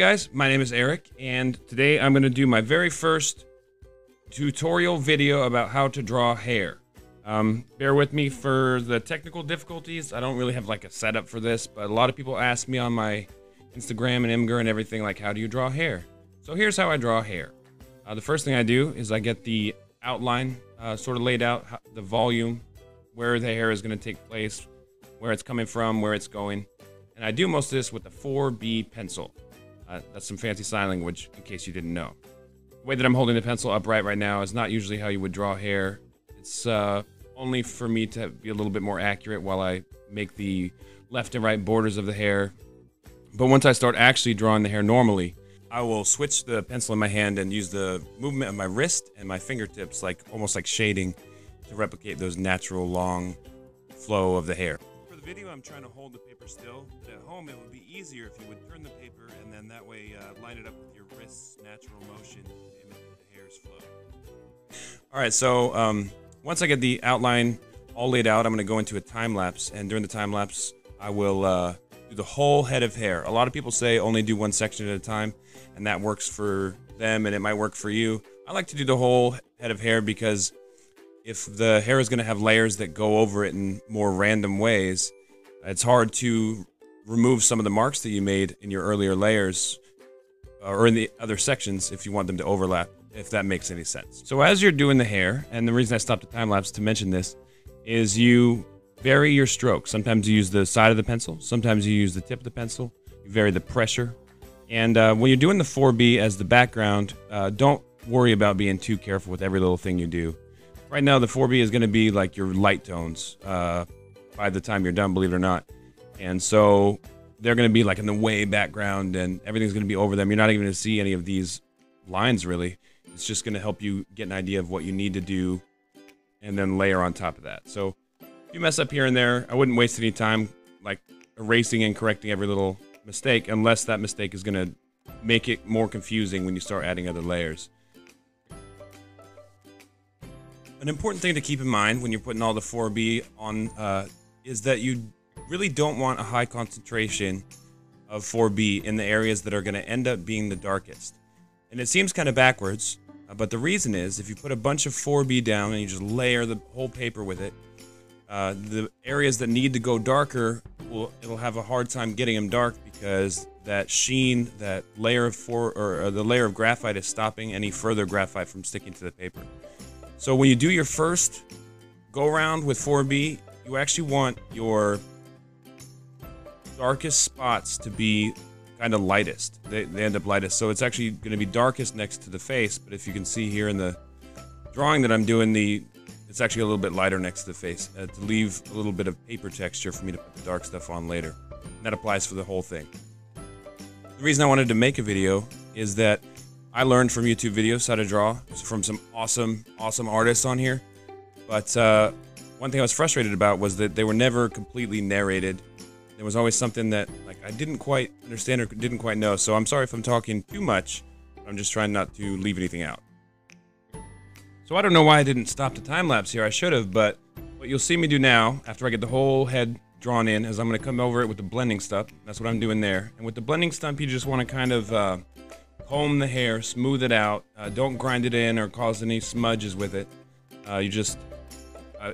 guys, my name is Eric, and today I'm going to do my very first tutorial video about how to draw hair. Bear with me for the technical difficulties. I don't really have like a setup for this, but a lot of people ask me on my Instagram and Imgur and everything, like, how do you draw hair? So here's how I draw hair. The first thing I do is I get the outline sort of laid out, the volume, where the hair is going to take place, where it's coming from, where it's going. And I do most of this with the 4B pencil. That's some fancy sign language, in case you didn't know. The way that I'm holding the pencil upright right now is not usually how you would draw hair. It's only for me to be a little bit more accurate while I make the left and right borders of the hair. But once I start actually drawing the hair normally, I will switch the pencil in my hand and use the movement of my wrist and my fingertips, like almost like shading, to replicate those natural long flow of the hair. For the video, I'm trying to hold the paper still, but at home it would be easier if you would turn the paper and then that way line it up with your wrist's natural motion to imitate the hair's flow. Alright, so once I get the outline all laid out, I'm going to go into a time lapse, and during the time lapse I will do the whole head of hair. A lot of people say only do one section at a time, and that works for them and it might work for you. I like to do the whole head of hair because if the hair is going to have layers that go over it in more random ways, it's hard to remove some of the marks that you made in your earlier layers or in the other sections if you want them to overlap, if that makes any sense. So as you're doing the hair, and the reason I stopped the time lapse to mention this, is you vary your stroke. Sometimes you use the side of the pencil, sometimes you use the tip of the pencil, you vary the pressure. And when you're doing the 4B as the background, don't worry about being too careful with every little thing you do. Right now the 4B is going to be like your light tones by the time you're done, believe it or not. And so they're going to be like in the way background and everything's going to be over them. You're not even going to see any of these lines really. It's just going to help you get an idea of what you need to do and then layer on top of that. So if you mess up here and there, I wouldn't waste any time like erasing and correcting every little mistake unless that mistake is going to make it more confusing when you start adding other layers. An important thing to keep in mind when you're putting all the 4B on is that you really don't want a high concentration of 4B in the areas that are going to end up being the darkest. And it seems kind of backwards, but the reason is if you put a bunch of 4B down and you just layer the whole paper with it, the areas that need to go darker, it'll have a hard time getting them dark because that sheen, that layer of the layer of graphite is stopping any further graphite from sticking to the paper. So when you do your first go around with 4B, you actually want your darkest spots to be kind of lightest. They end up lightest. So it's actually going to be darkest next to the face, but if you can see here in the drawing that I'm doing, it's actually a little bit lighter next to the face to leave a little bit of paper texture for me to put the dark stuff on later. And that applies for the whole thing. The reason I wanted to make a video is that I learned from YouTube videos how to draw from some awesome artists on here. But one thing I was frustrated about was that they were never completely narrated. There was always something that like I didn't quite understand or didn't quite know. So I'm sorry if I'm talking too much. I'm just trying not to leave anything out. So I don't know why I didn't stop the time lapse here. I should have, but what you'll see me do now, after I get the whole head drawn in, is I'm going to come over it with the blending stump. That's what I'm doing there. And with the blending stump, you just want to kind of comb the hair, smooth it out. Don't grind it in or cause any smudges with it. You just,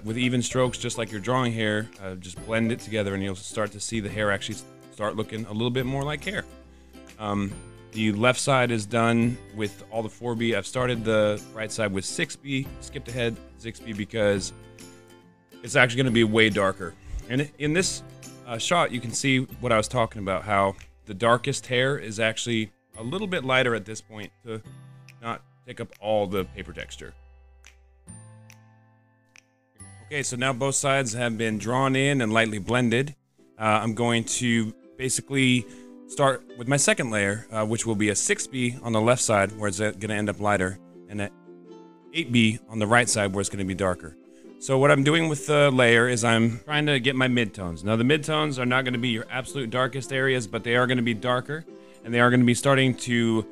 with even strokes, just like you're drawing hair, just blend it together and you'll start to see the hair actually start looking a little bit more like hair. The left side is done with all the 4B. I've started the right side with 6B, skipped ahead 6B because it's actually going to be way darker. And in this shot, you can see what I was talking about, how the darkest hair is actually a little bit lighter at this point to not take up all the paper texture. Okay, so now both sides have been drawn in and lightly blended. I'm going to basically start with my second layer, which will be a 6B on the left side where it's going to end up lighter, and an 8B on the right side where it's going to be darker. So what I'm doing with the layer is I'm trying to get my midtones. Now the midtones are not going to be your absolute darkest areas, but they are going to be darker, and they are going to be starting to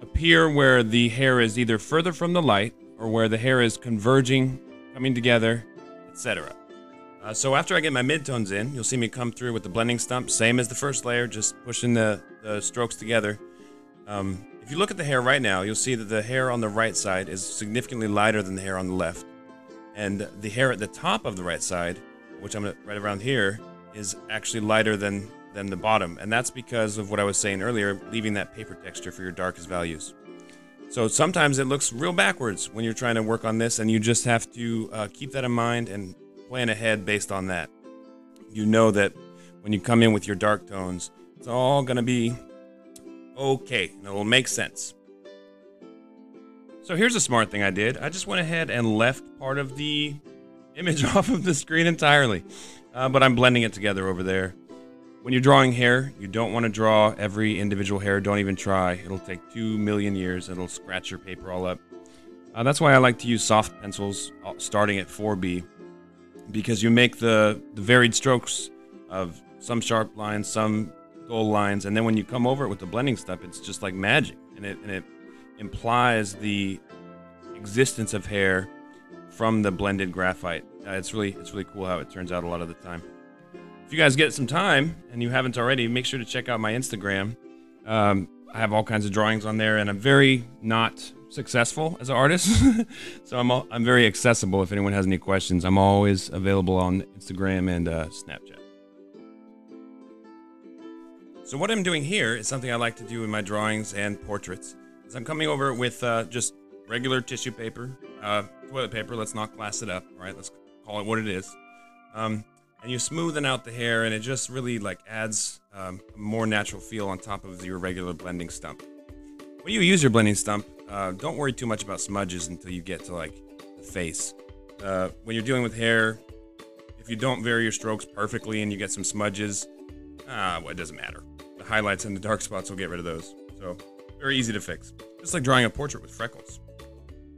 appear where the hair is either further from the light or where the hair is converging, coming together, etc. So after I get my midtones in, you'll see me come through with the blending stump, same as the first layer, just pushing the strokes together. If you look at the hair right now, you'll see that the hair on the right side is significantly lighter than the hair on the left. And the hair at the top of the right side, which I'm going to right around here, is actually lighter than the bottom. And that's because of what I was saying earlier, leaving that paper texture for your darkest values. So sometimes it looks real backwards when you're trying to work on this, and you just have to keep that in mind and plan ahead based on that. You know that when you come in with your dark tones, it's all going to be okay, and it'll make sense. So here's a smart thing I did. I just went ahead and left part of the image off of the screen entirely, but I'm blending it together over there. When you're drawing hair, you don't want to draw every individual hair. Don't even try. It'll take 2 million years. It'll scratch your paper all up. That's why I like to use soft pencils starting at 4B, because you make the varied strokes of some sharp lines, some dull lines, and then when you come over it with the blending stuff, it's just like magic, and it implies the existence of hair from the blended graphite. It's really cool how it turns out a lot of the time. If you guys get some time and you haven't already, make sure to check out my Instagram. I have all kinds of drawings on there, and I'm very not successful as an artist, so I'm very accessible. If anyone has any questions, I'm always available on Instagram and Snapchat. So what I'm doing here is something I like to do in my drawings and portraits. Is I'm coming over with just regular tissue paper, toilet paper. Let's not class it up, all right? Let's call it what it is. And you smoothen out the hair, and it just really like adds a more natural feel on top of your regular blending stump. When you use your blending stump, don't worry too much about smudges until you get to like the face. When you're dealing with hair, if you don't vary your strokes perfectly and you get some smudges, well, it doesn't matter. The highlights and the dark spots will get rid of those. So very easy to fix. Just like drawing a portrait with freckles.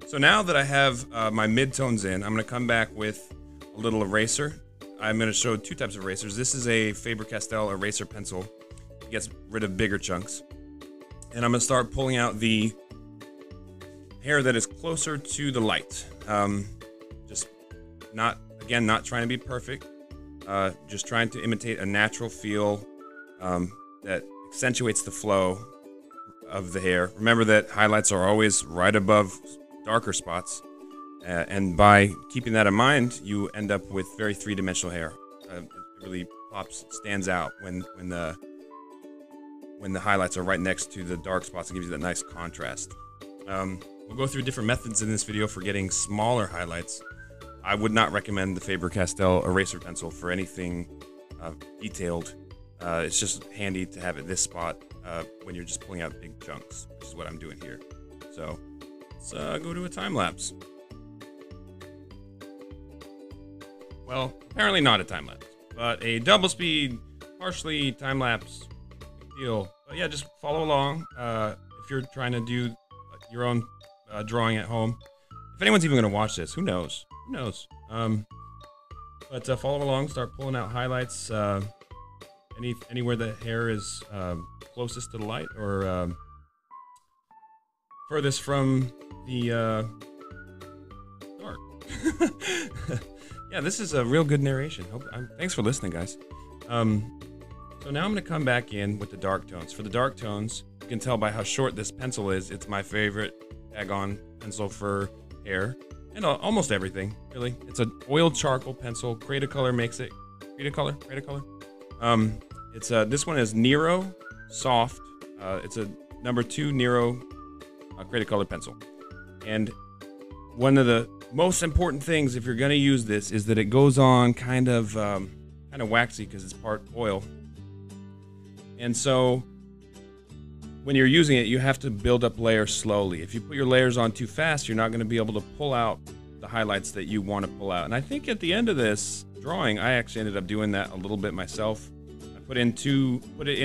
So now that I have my mid-tones in, I'm going to come back with a little eraser. I'm going to show two types of erasers. This is a Faber-Castell eraser pencil. It gets rid of bigger chunks. And I'm going to start pulling out the hair that is closer to the light. Just not trying to be perfect. Just trying to imitate a natural feel that accentuates the flow of the hair. Remember that highlights are always right above darker spots. And by keeping that in mind, you end up with very three-dimensional hair. It really stands out when the highlights are right next to the dark spots. It gives you that nice contrast. We'll go through different methods in this video for getting smaller highlights. I would not recommend the Faber-Castell eraser pencil for anything detailed. It's just handy to have at this spot when you're just pulling out big chunks, which is what I'm doing here. So let's go to a time lapse. Well, apparently not a time lapse, but a double speed, partially time lapse deal. But yeah, just follow along if you're trying to do your own drawing at home. If anyone's even going to watch this, who knows? Who knows? But follow along, start pulling out highlights anywhere the hair is closest to the light or furthest from the dark. Yeah, this is a real good narration. Thanks for listening, guys. So now I'm going to come back in with the dark tones. For the dark tones, you can tell by how short this pencil is. It's my favorite Dagon pencil for hair and almost everything, really. It's an oil charcoal pencil. Cretacolor makes it. Cretacolor. This one is Nero Soft. It's a number 2 Nero Cretacolor pencil. And one of the most important things if you're going to use this is that it goes on kind of waxy because it's part oil. And so when you're using it, you have to build up layers slowly. If you put your layers on too fast, you're not going to be able to pull out the highlights that you want to pull out. And I think at the end of this drawing, I actually ended up doing that a little bit myself. I put it in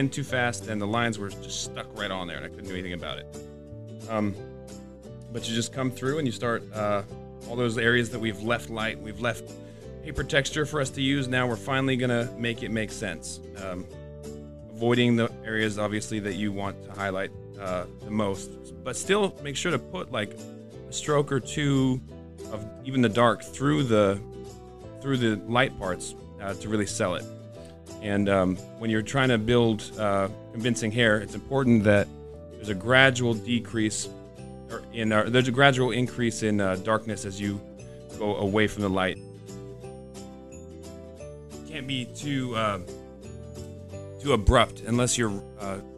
too fast, and the lines were just stuck right on there, and I couldn't do anything about it. But you just come through and you start all those areas that we've left light, we've left paper texture for us to use. Now we're finally gonna make it make sense. Avoiding the areas obviously that you want to highlight the most, but still make sure to put like a stroke or two of even the dark through the light parts to really sell it. And when you're trying to build convincing hair, it's important that there's a gradual decrease, or there's a gradual increase in darkness as you go away from the light. Can't be too abrupt unless you're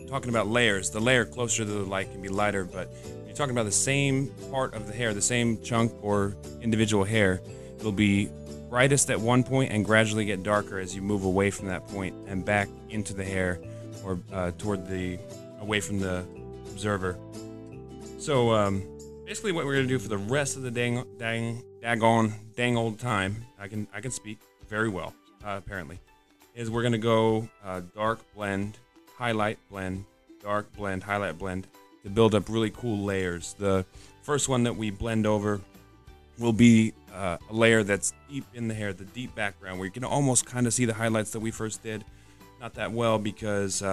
talking about layers. The layer closer to the light can be lighter, but if you're talking about the same part of the hair, the same chunk or individual hair, it'll be brightest at one point and gradually get darker as you move away from that point and back into the hair, or away from the observer. So basically what we're gonna do for the rest of the dang old time, I can speak very well, apparently, is we're gonna go dark blend, highlight blend, dark blend, highlight blend, to build up really cool layers. The first one that we blend over will be a layer that's deep in the hair, the deep background, where you can almost kind of see the highlights that we first did. Not that well because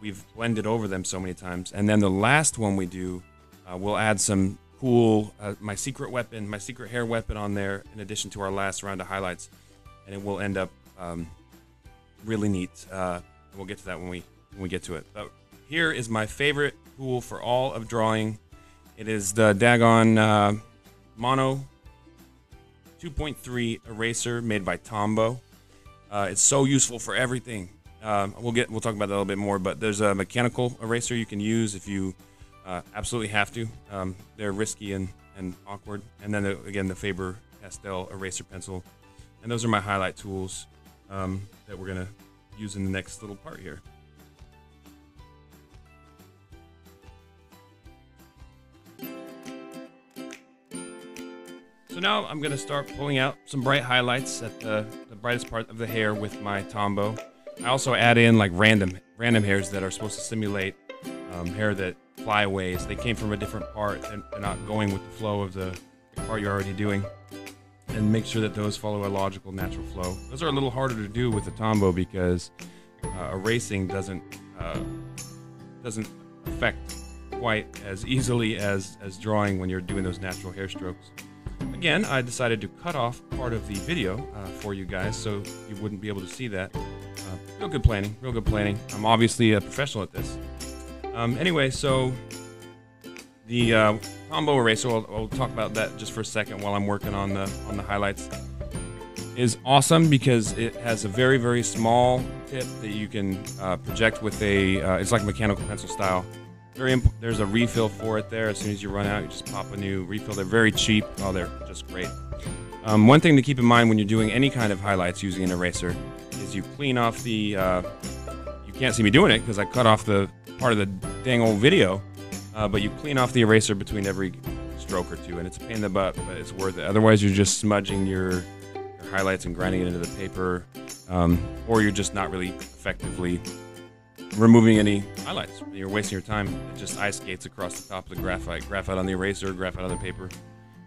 we've blended over them so many times. And then the last one we do, we'll add some cool, my secret hair weapon on there in addition to our last round of highlights. And it will end up really neat. We'll get to that when we get to it. But here is my favorite tool for all of drawing. It is the Dagon Mono 2.3 eraser made by Tombow. It's so useful for everything. We'll talk about that a little bit more, but there's a mechanical eraser you can use if you absolutely have to. They're risky and awkward. And then again, the Faber-Castell eraser pencil. And those are my highlight tools that we're gonna use in the next little part here. So now I'm going to start pulling out some bright highlights at the brightest part of the hair with my Tombow. I also add in like random hairs that are supposed to simulate hair that fly away. So they came from a different part and they're not going with the flow of the part you're already doing. And make sure that those follow a logical, natural flow. Those are a little harder to do with the Tombow because erasing doesn't affect quite as easily as drawing when you're doing those natural hair strokes. Again, I decided to cut off part of the video for you guys so you wouldn't be able to see that. Real good planning. I'm obviously a professional at this. Anyway, so the Tombow eraser, I'll talk about that just for a second while I'm working on the highlights, is awesome because it has a very, very small tip that you can project with it's like mechanical pencil style. There's a refill for it there. As soon as you run out, you just pop a new refill. They're very cheap. Oh, they're just great. One thing to keep in mind when you're doing any kind of highlights using an eraser is you clean off the, you can't see me doing it because I cut off the part of the dang old video, but you clean off the eraser between every stroke or two, and it's a pain in the butt, but it's worth it. Otherwise, you're just smudging your highlights and grinding it into the paper, or you're just not really effectively removing any highlights. You're wasting your time. It just ice skates across the top of the graphite. Graphite on the eraser, graphite on the paper.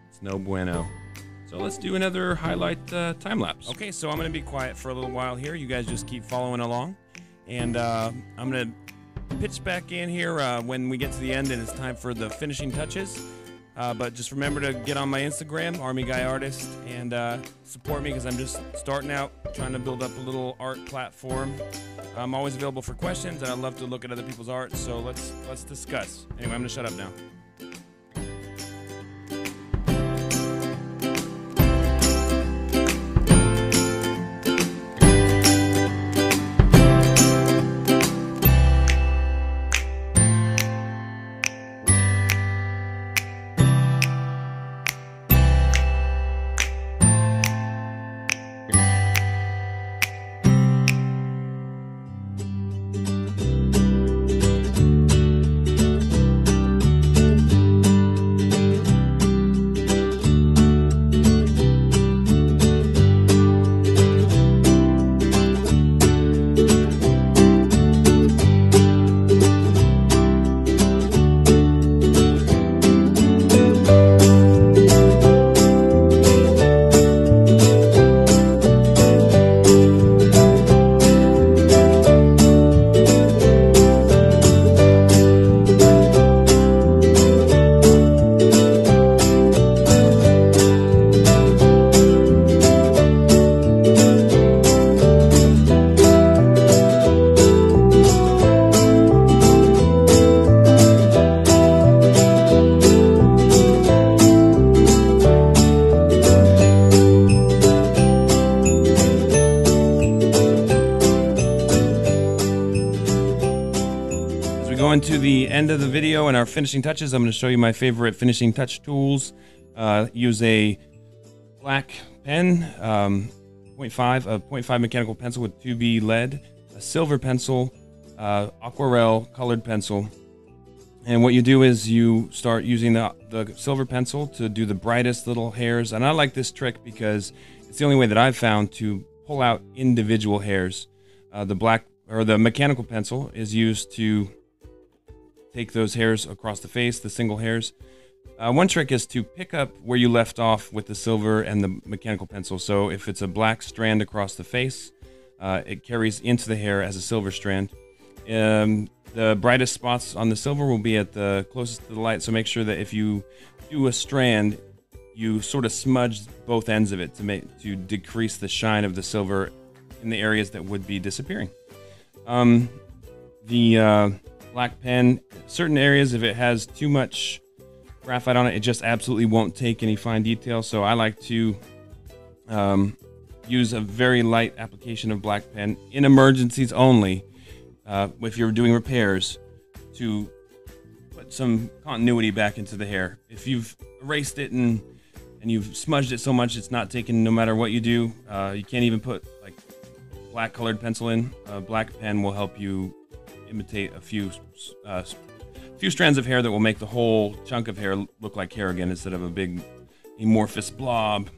It's no bueno. So let's do another highlight time lapse. Okay, so I'm going to be quiet for a little while here. You guys just keep following along. And I'm going to pitch back in here when we get to the end and it's time for the finishing touches. But just remember to get on my Instagram, Army Guy Artist, and support me because I'm just starting out, trying to build up a little art platform. I'm always available for questions, and I love to look at other people's art. So let's discuss. Anyway, I'm gonna shut up now. end of the video and our finishing touches, I'm going to show you my favorite finishing touch tools. Use a black pen, 0.5 mechanical pencil with 2B lead, a silver pencil, aquarelle colored pencil. And what you do is you start using the silver pencil to do the brightest little hairs. And I like this trick because it's the only way that I've found to pull out individual hairs. The mechanical pencil is used to take those hairs across the face, the single hairs. One trick is to pick up where you left off with the silver and the mechanical pencil. So if it's a black strand across the face, it carries into the hair as a silver strand. The brightest spots on the silver will be at the closest to the light, so make sure that if you do a strand, you sort of smudge both ends of it to decrease the shine of the silver in the areas that would be disappearing. The black pen, certain areas, if it has too much graphite on it, it just absolutely won't take any fine detail. So I like to use a very light application of black pen in emergencies only. If you're doing repairs, to put some continuity back into the hair. If you've erased it and you've smudged it so much it's not taken no matter what you do, you can't even put like black colored pencil in. A black pen will help you imitate a few strands of hair that will make the whole chunk of hair look like hair again instead of a big amorphous blob.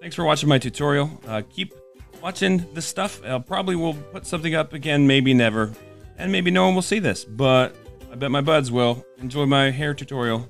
Thanks for watching my tutorial. Keep watching this stuff. I probably will put something up again, maybe never, and maybe no one will see this, but I bet my buds will. Enjoy my hair tutorial.